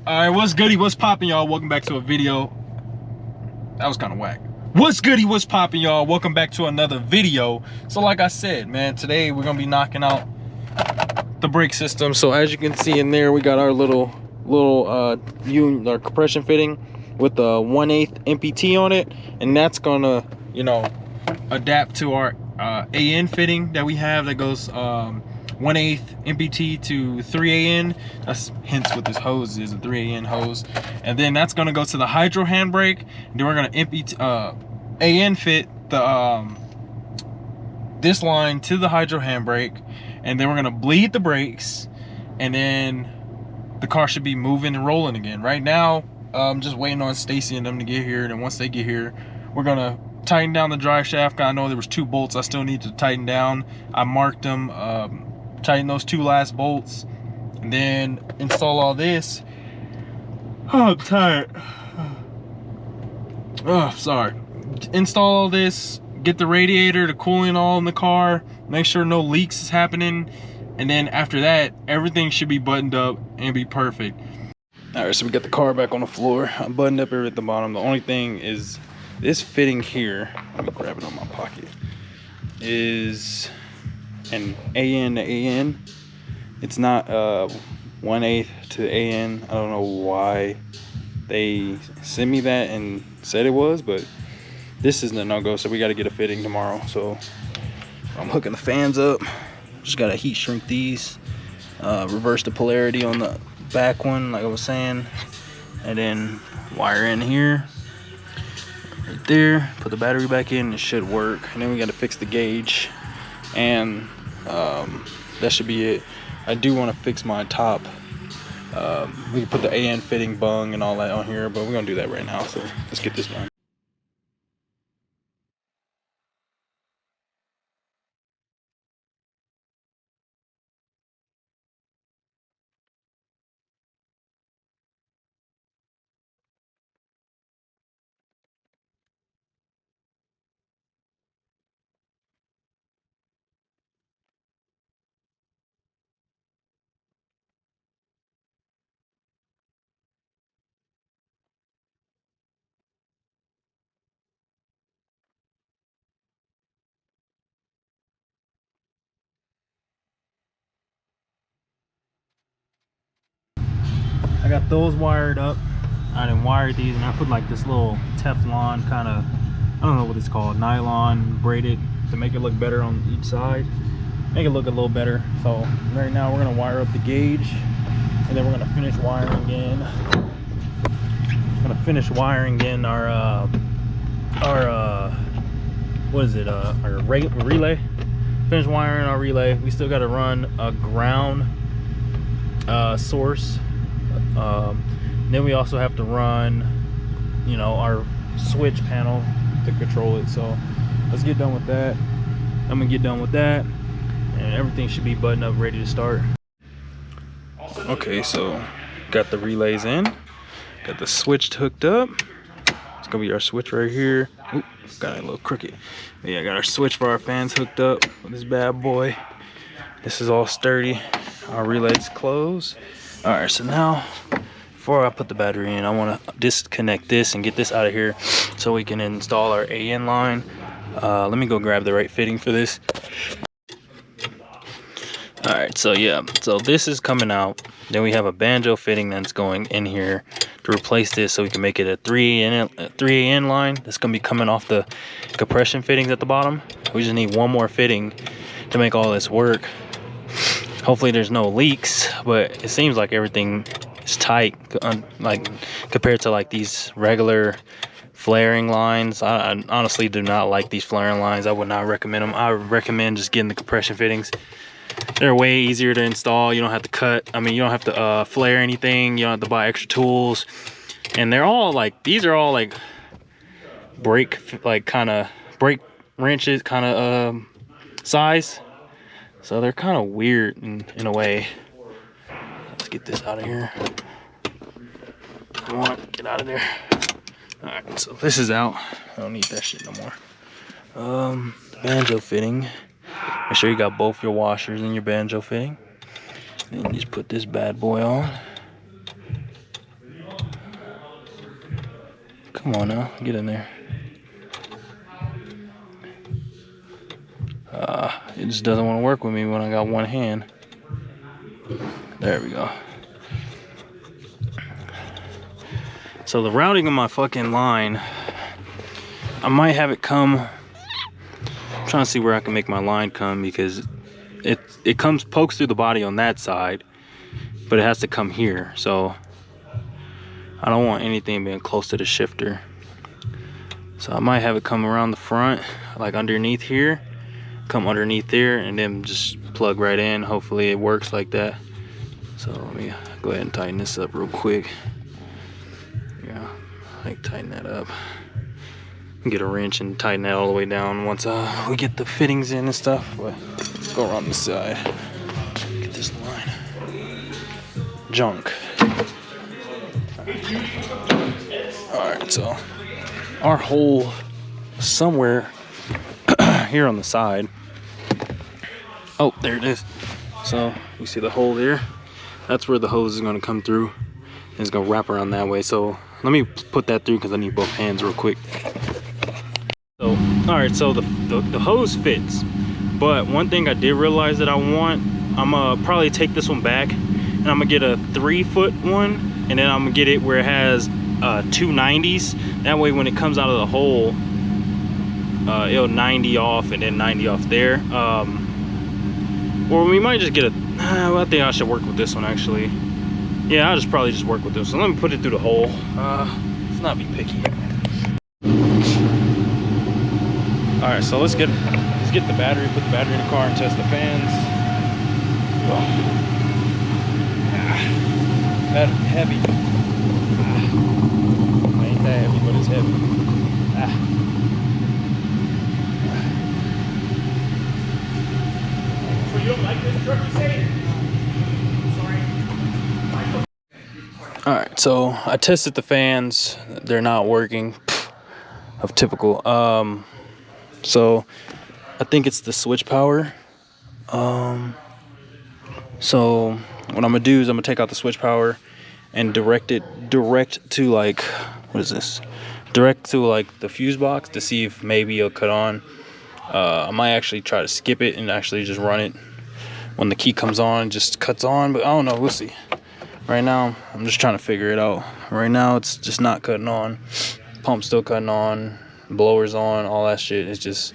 Alright, what's goody, what's poppin', y'all? Welcome back to a video. That was kind of whack. What's goody, what's poppin', y'all? Welcome back to another video. So like I said, man, today we're gonna be knocking out the brake system. So as you can see in there, we got our little our compression fitting with the 1/8 MPT on it, and that's gonna, you know, adapt to our AN fitting that we have that goes 1/8 MPT to 3AN. That's hence what this hose is, a 3AN hose. And then that's gonna go to the hydro handbrake. And then we're gonna AN fit the this line to the hydro handbrake, and then we're gonna bleed the brakes, and then the car should be moving and rolling again. Right now, I'm just waiting on Stacy and them to get here, and then once they get here, we're gonna tighten down the drive shaft. I know there was 2 bolts I still need to tighten down. I marked them, tighten those 2 last bolts, and then install all this. Oh, I'm tired. Oh, sorry. Install all this, get the radiator, the cooling all in the car, make sure no leaks is happening, and then after that, everything should be buttoned up and be perfect. All right, so we got the car back on the floor. I'm buttoned up here at the bottom. The only thing is this fitting here, let me grab it on my pocket, is an AN to AN. It's not 1/8 to AN. I don't know why they sent me that and said it was, but this is the no-go, so we got to get a fitting tomorrow. So I'm hooking the fans up. Just got to heat shrink these, reverse the polarity on the back one like I was saying, and then wire in here right there, put the battery back in. It should work. And then we got to fix the gauge, and that should be it. I do want to fix my top. We can put the AN fitting bung and all that on here, but we're gonna do that right now. So let's get this done. I got those wired up. I didn't wire these, and I put like this little Teflon kind of, I don't know what it's called, nylon braided to make it look better on each side, make it look a little better. So right now we're gonna wire up the gauge, and then we're gonna finish wiring in. Our what is it? Our relay. Finish wiring our relay. We still got to run a ground source. Then we also have to run, you know, our switch panel to control it. So let's get done with that. I'm gonna get done with that, and everything should be buttoned up, ready to start. Okay, so got the relays in, got the switch hooked up. It's gonna be our switch right here. Oop, got it a little crooked. But yeah, got our switch for our fans hooked up with this bad boy. This is all sturdy. Our relays close. All right, so now before I put the battery in, I want to disconnect this and get this out of here so we can install our AN line. Let me go grab the right fitting for this. All right, so yeah, so this is coming out. Then we have a banjo fitting that's going in here to replace this, so we can make it a 3AN line that's gonna be coming off the compression fittings at the bottom. We just need one more fitting to make all this work. Hopefully there's no leaks, but it seems like everything is tight, like compared to like these regular flaring lines. I honestly do not like these flaring lines. I would not recommend them. I would recommend just getting the compression fittings. They're way easier to install. You don't have to cut, I mean, you don't have to flare anything. You don't have to buy extra tools. And they're all like, these are all like brake, like kind of brake wrenches kind of size. So they're kind of weird in a way. Let's get this out of here. Come on, get out of there. All right, so this is out. I don't need that shit no more. The banjo fitting. Make sure you got both your washers in your banjo fitting. Then just put this bad boy on. Come on now, get in there. It just doesn't want to work with me when I got one hand. There we go. So the routing of my fucking line, I might have it come. I'm trying to see where I can make my line come, because it pokes through the body on that side, but it has to come here. So I don't want anything being close to the shifter. So I might have it come around the front, like underneath here, come underneath there, and then just plug right in. Hopefully it works like that. So let me go ahead and tighten this up real quick. Yeah, like tighten that up. Get a wrench and tighten that all the way down once we get the fittings in and stuff. But let's go around the side. Get this line. Junk. Alright, so our hole somewhere here on the side. Oh, there it is. So you see the hole there? That's where the hose is going to come through, and it's going to wrap around that way. So let me put that through because I need both hands real quick. So all right, so the hose fits, but one thing I did realize that I want, I'm gonna probably take this one back and I'm gonna get a 3-foot one, and then I'm gonna get it where it has 2 90s. That way when it comes out of the hole, it'll 90 off and then 90 off there. Or we might just get a, I think I should work with this one actually. Yeah, I'll probably just work with this one. Let me put it through the hole. Let's not be picky. All right, so let's get the battery, put the battery in the car, and test the fans. Well, that's heavy. Ain't that heavy, but it's heavy. So you don't like this truck, you say? Sorry. All right, so I tested the fans. They're not working. Of typical. So I think it's the switch power. So what I'm gonna do is I'm gonna take out the switch power and direct to like, what is this? Direct to like the fuse box to see if maybe it'll cut on. I might actually try to skip it and actually just run it when the key comes on, it just cuts on, but I don't know, we'll see. Right now, I'm just trying to figure it out. Right now, it's just not cutting on. Pump's still cutting on. Blowers on, all that shit. It's just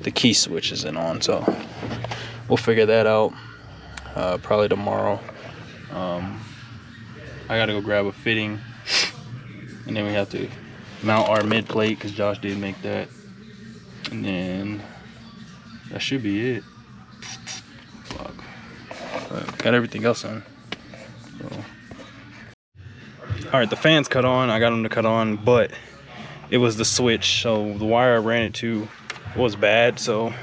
the key switch isn't on, so we'll figure that out probably tomorrow. I gotta go grab a fitting, and then we have to mount our mid plate because Josh did make that, and then that should be it. Fuck. Got everything else on. So. All right, the fans cut on. I got them to cut on, but it was the switch, so the wire I ran it to was bad, so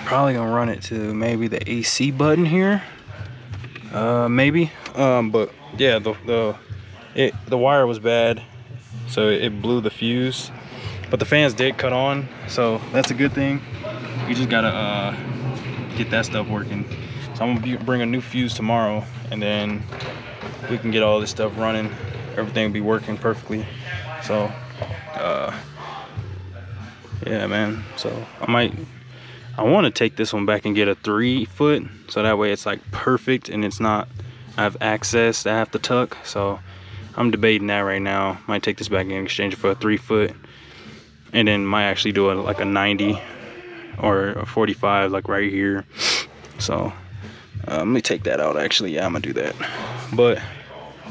probably gonna run it to maybe the AC button here, maybe. But yeah, the wire was bad, so it blew the fuse. But the fans did cut on, so that's a good thing. We just gotta get that stuff working. So I'm gonna bring a new fuse tomorrow, and then we can get all this stuff running. Everything will be working perfectly. So. Yeah, man, so I want to take this one back and get a 3-foot, so that way it's like perfect and it's not, I have access to have to tuck. So I'm debating that right now. Might take this back and exchange it for a 3-foot, and then might actually do like a 90 or a 45 like right here. So let me take that out actually. Yeah, I'm gonna do that, but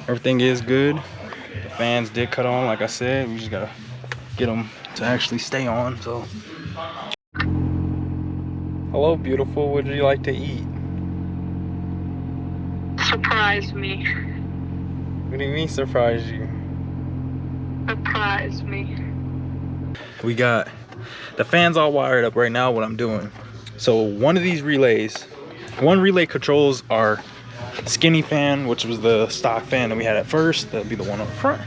everything is good. The fans did cut on, like I said. We just gotta get them to actually stay on. So hello, beautiful, what would you like to eat? Surprise me. What do you mean surprise you? Surprise me. We got the fans all wired up right now. What I'm doing, so one of these relays, one relay controls our skinny fan, which was the stock fan that we had at first. That'll be the one on the front.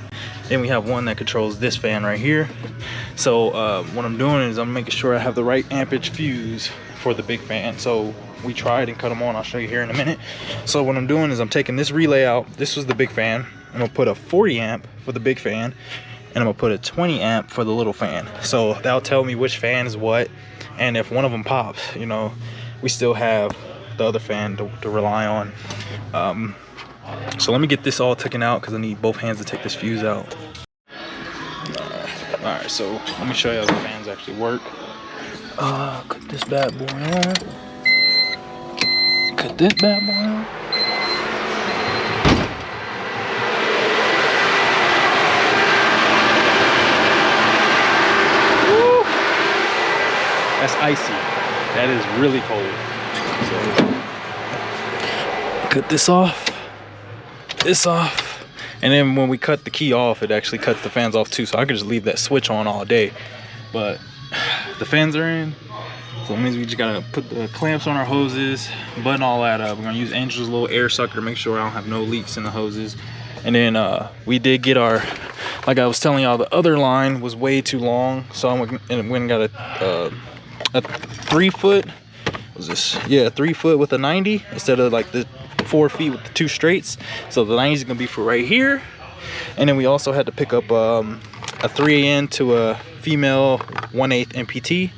Then we have one that controls this fan right here. So what I'm doing is I'm making sure I have the right ampage fuse for the big fan. So we tried and cut them on. I'll show you here in a minute. So what I'm doing is I'm taking this relay out. This was the big fan. I'm gonna put a 40 amp for the big fan, and I'm gonna put a 20 amp for the little fan. So that'll tell me which fan is what, and if one of them pops, you know, we still have the other fan to rely on. So let me get this all taken out because I need both hands to take this fuse out. All right, so let me show you how the fans actually work. Cut this bad boy on. Cut this bad boy on. Woo! That's icy. That is really cold. So cut this off. This off. And then when we cut the key off, it actually cuts the fans off too. So I could just leave that switch on all day. But the fans are in. So it means we just gotta put the clamps on our hoses, button all that up. We're gonna use Angel's little air sucker to make sure I don't have no leaks in the hoses. And then we did get our, like I was telling y'all, the other line was way too long. So I went and got a 3 foot, what was this? Yeah, 3 foot with a 90 instead of like the 4 feet with the 2 straights. So the 90 is gonna be for right here. And then we also had to pick up a 3AN to a female 1/8 MPT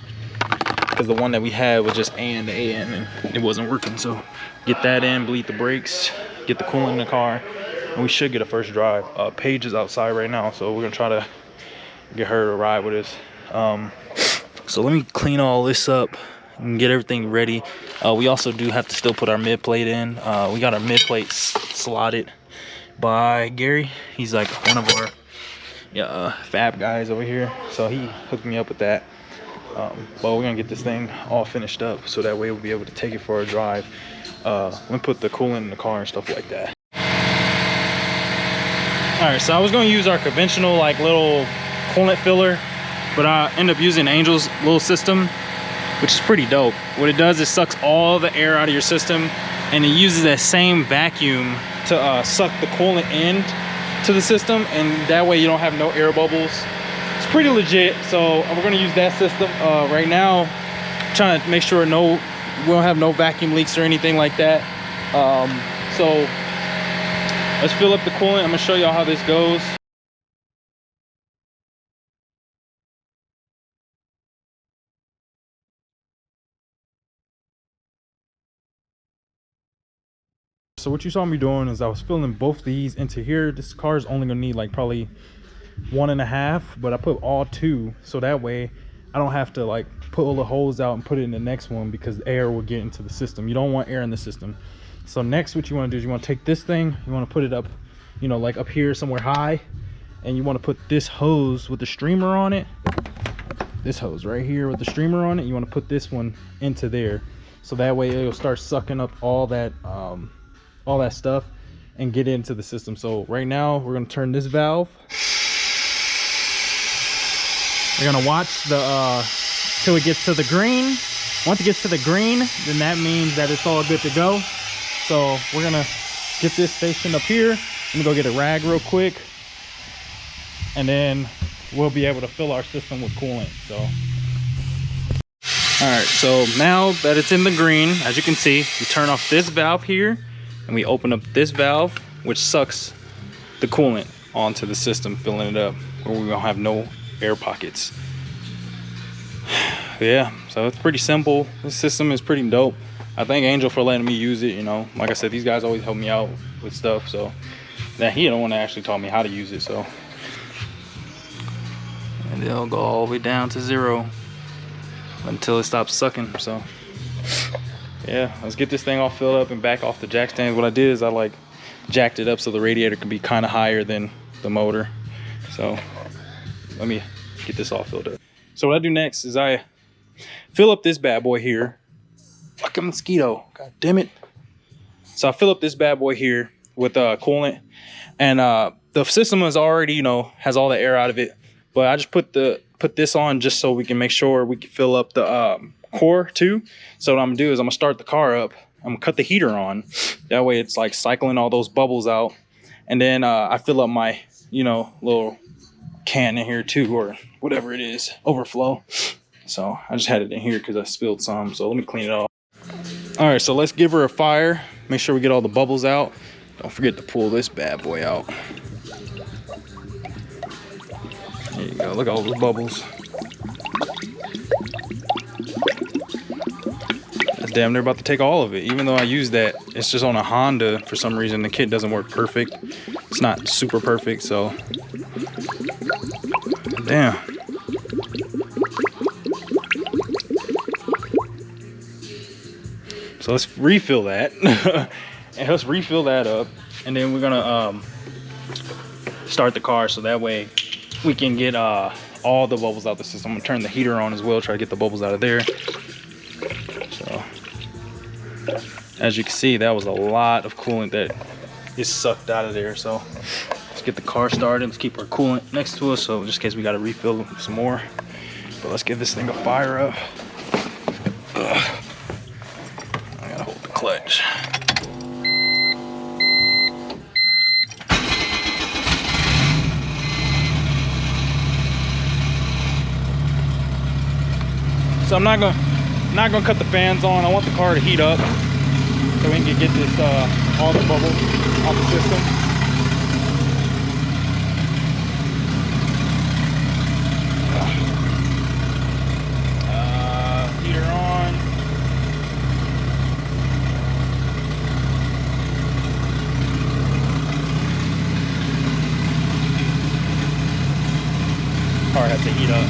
because the one that we had was just AN to AN and it wasn't working. So get that in, bleed the brakes, get the coolant in the car, and we should get a first drive. Paige is outside right now, so we're gonna try to get her to ride with us. So let me clean all this up and get everything ready. We also do have to still put our mid plate in. We got our mid plate slotted by Gary. He's like one of our fab guys over here, so he hooked me up with that. But we're gonna get this thing all finished up so that way we'll be able to take it for a drive. Let me put the coolant in the car and stuff like that. All right, so I was gonna use our conventional like little coolant filler, but I end up using Angel's little system, which is pretty dope. What it does is sucks all the air out of your system, and it uses that same vacuum to suck the coolant in to the system, and that way you don't have no air bubbles. It's pretty legit. So we're gonna use that system right now. I'm trying to make sure we don't have no vacuum leaks or anything like that. So let's fill up the coolant. I'm gonna show y'all how this goes. So what you saw me doing is I was filling both these into here. This car is only gonna need like probably 1.5, but I put all 2 so that way I don't have to like pull the hose out and put it in the next one because air will get into the system. You don't want air in the system. So next what you want to do is you want to take this thing, you want to put it up, you know, like up here somewhere high, and you want to put this hose with the streamer on it, this hose right here with the streamer on it, you want to put this one into there so that way it'll start sucking up all that stuff and get into the system. So right now we're going to turn this valve. We're going to watch the till it gets to the green. Once it gets to the green, then that means that it's all good to go. So we're going to get this stationed up here. Let me go get a rag real quick, and then we'll be able to fill our system with coolant. So all right, so now that it's in the green, as you can see, we turn off this valve here and we open up this valve, which sucks the coolant onto the system, filling it up where we don't have no air pockets. Yeah, so it's pretty simple. This system is pretty dope. I thank Angel for letting me use it. You know, like I said, these guys always help me out with stuff, so that he don't want to actually taught me how to use it. So, and they'll go all the way down to 0 until it stops sucking. So yeah, let's get this thing all filled up and back off the jack stand. What I did is I like jacked it up so the radiator can be kind of higher than the motor. So let me get this all filled up. So what I do next is I fill up this bad boy here. Fucking mosquito, god damn it. So I fill up this bad boy here with coolant, and the system is already, you know, has all the air out of it, but I just put this on just so we can make sure we can fill up the core too. So what I'm gonna do is I'm gonna start the car up, I'm gonna cut the heater on, that way it's like cycling all those bubbles out, and then I fill up my, you know, little can in here too, or whatever it is, overflow. So I just had it in here because I spilled some, so let me clean it off. All right, so let's give her a fire, make sure we get all the bubbles out. Don't forget to pull this bad boy out. go. Look at all those bubbles. Damn, they're about to take all of it. Even though I use that, it's just on a Honda. For some reason, the kit doesn't work perfect. It's not super perfect, so. Damn. So let's refill that. And let's refill that up. And then we're gonna start the car so that way we can get all the bubbles out of the system. I'm gonna turn the heater on as well, try to get the bubbles out of there. So, as you can see, that was a lot of coolant that is sucked out of there. So let's get the car started. Let's keep our coolant next to us, so just in case we got to refill some more. But let's give this thing a fire up. Ugh. I gotta hold the clutch. So I'm not gonna cut the fans on. I want the car to heat up so we can get this all the bubbles off the system. Heater on. Car has to heat up.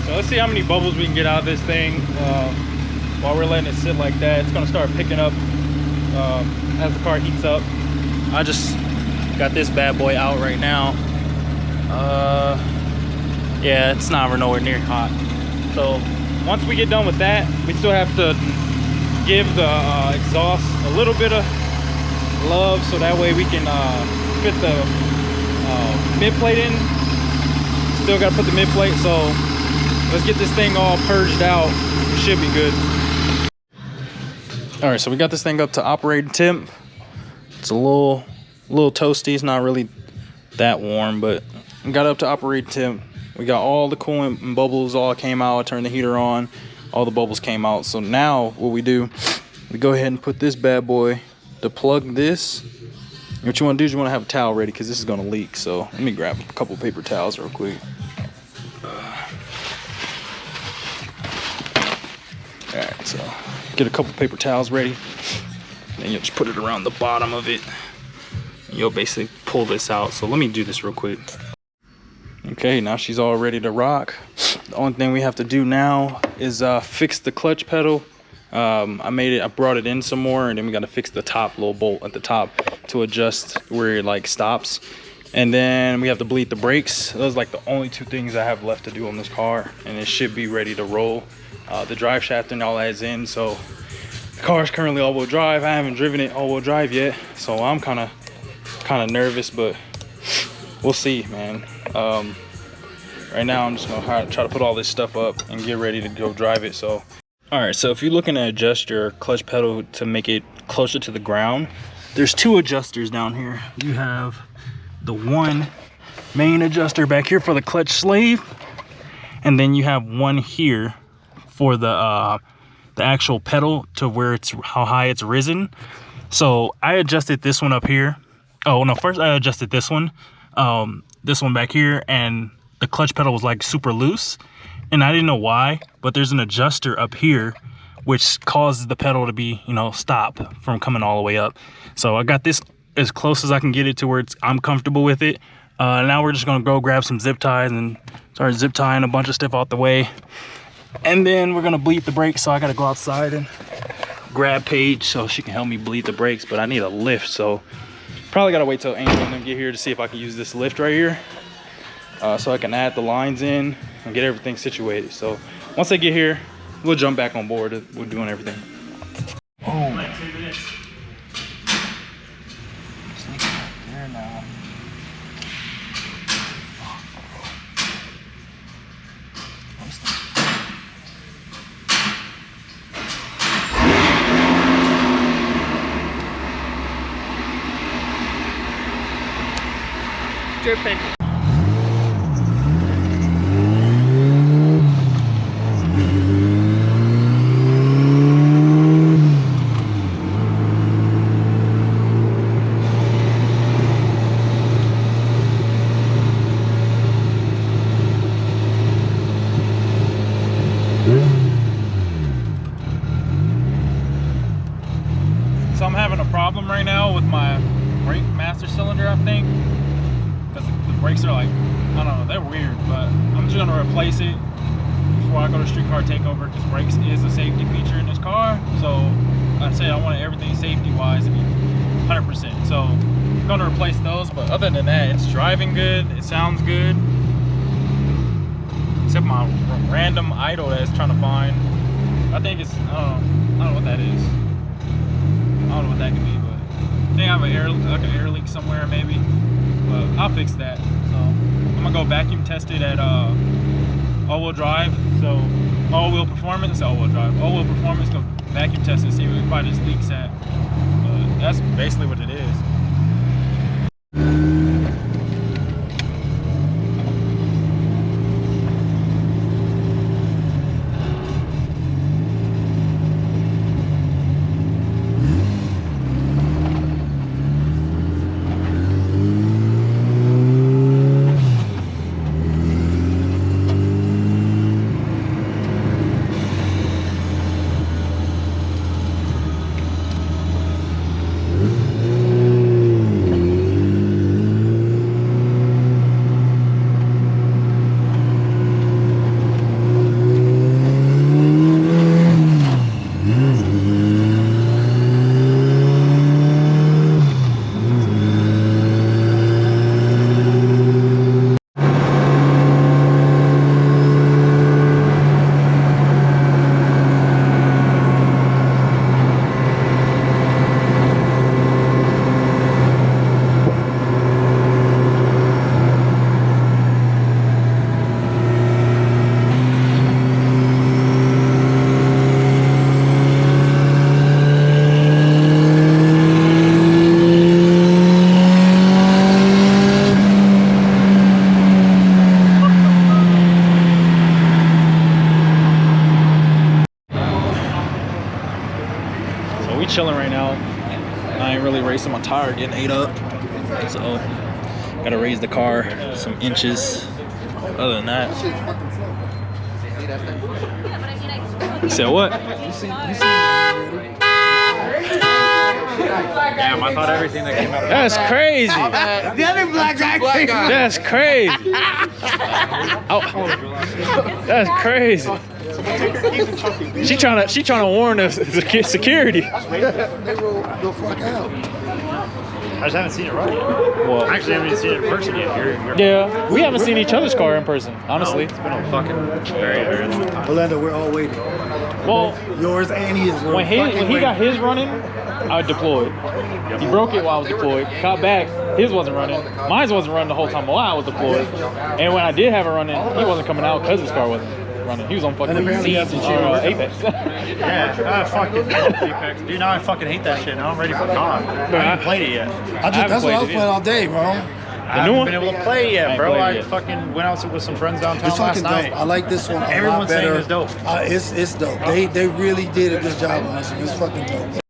Let's see how many bubbles we can get out of this thing while we're letting it sit like that. It's gonna start picking up as the car heats up. I just got this bad boy out right now. Yeah, it's not nowhere near hot. So once we get done with that, we still have to give the exhaust a little bit of love so that way we can fit the mid plate in. Still gotta put the mid plate, so let's get this thing all purged out. It should be good. All right, so we got this thing up to operating temp. It's a little toasty. It's not really that warm, but we got it up to operating temp. We got all the coolant and bubbles all came out. I turned the heater on. All the bubbles came out. So now what we do, we go ahead and put this bad boy to plug this. What you want to do is you want to have a towel ready because this is going to leak. So let me grab a couple paper towels real quick. All right, so get a couple paper towels ready. Then you'll just put it around the bottom of it. You'll basically pull this out. So let me do this real quick. Okay, now she's all ready to rock. The only thing we have to do now is fix the clutch pedal. I brought it in some more, and then we got to fix the top little bolt at the top to adjust where it like stops. And then we have to bleed the brakes. Those are like the only two things I have left to do on this car, and it should be ready to roll. The drive shaft and all that is in, so the car is currently all-wheel drive. I haven't driven it all-wheel drive yet, so I'm kind of nervous, but we'll see, man. Right now I'm just gonna try to put all this stuff up and get ready to go drive it. So all right, so if you're looking to adjust your clutch pedal to make it closer to the ground, there's two adjusters down here. You have the one main adjuster back here for the clutch slave, and then you have one here for the actual pedal to where it's how high it's risen. So I adjusted this one up here. Oh no, first I adjusted this one back here, and the clutch pedal was like super loose, and I didn't know why, but there's an adjuster up here which causes the pedal to be, you know, stop from coming all the way up. So I got this as close as I can get it to where I'm comfortable with it. Now we're just gonna go grab some zip ties and start zip tying a bunch of stuff out the way. And then we're gonna bleed the brakes, so I gotta go outside and grab Paige so she can help me bleed the brakes, but I need a lift, so probably gotta wait till Angel and them get here to see if I can use this lift right here, so I can add the lines in and get everything situated. So once they get here, we'll jump back on board. We're doing everything. Oh, man. There now. Dripping. So I'm having a problem right now with my brake master cylinder, I think, because the brakes are like, I don't know, they're weird, but I'm just gonna replace it before I go to street car takeover, because brakes is a safety feature in this car. So I said I wanted everything safety wise to be 100%. So I'm gonna replace those, but other than that, it's driving good, it sounds good. Except my random idle that's trying to find. I think it's, I don't know what that is. I don't know what that could be, but I think I have like an air leak somewhere maybe. But I'll fix that. So I'm gonna go vacuum test it at all-wheel drive. So all-wheel performance, all-wheel drive. All-wheel performance, go vacuum test it, see where this leaks at. But that's basically what it is. Chilling right now. I ain't really racing, my tire getting ate up, so gotta raise the car some inches. Other than that, you said what? Damn, I thought everything that came out of That's crazy. The other black guy. That's crazy. Oh, that's crazy. She trying to warn us security. They roll the fuck out. I just haven't seen it right yet. Well, I actually haven't even seen it in person yet. You're yeah, we haven't seen each other's car in person, honestly. It's been a fucking very long time. Orlando, we're all waiting. Well, Yours and his. when he got his running, I deployed. He broke it while I was deployed. Got back, his wasn't running. Mine wasn't running the whole time while I was deployed. And when I did have it running, he wasn't coming out because his car wasn't running. He was on fucking Seeds and shit on Apex. Yeah, I fucking Apex. Dude, now I fucking hate that shit. Now I'm ready for COD. I haven't played it yet. That's what I was playing all day, bro. I haven't been able to play it yet, bro. I fucking went out with some friends downtown It's fucking last dope. night. I like this one a lot Everyone's saying better. it's dope. It's dope. They really did a good job on this one. It's fucking dope.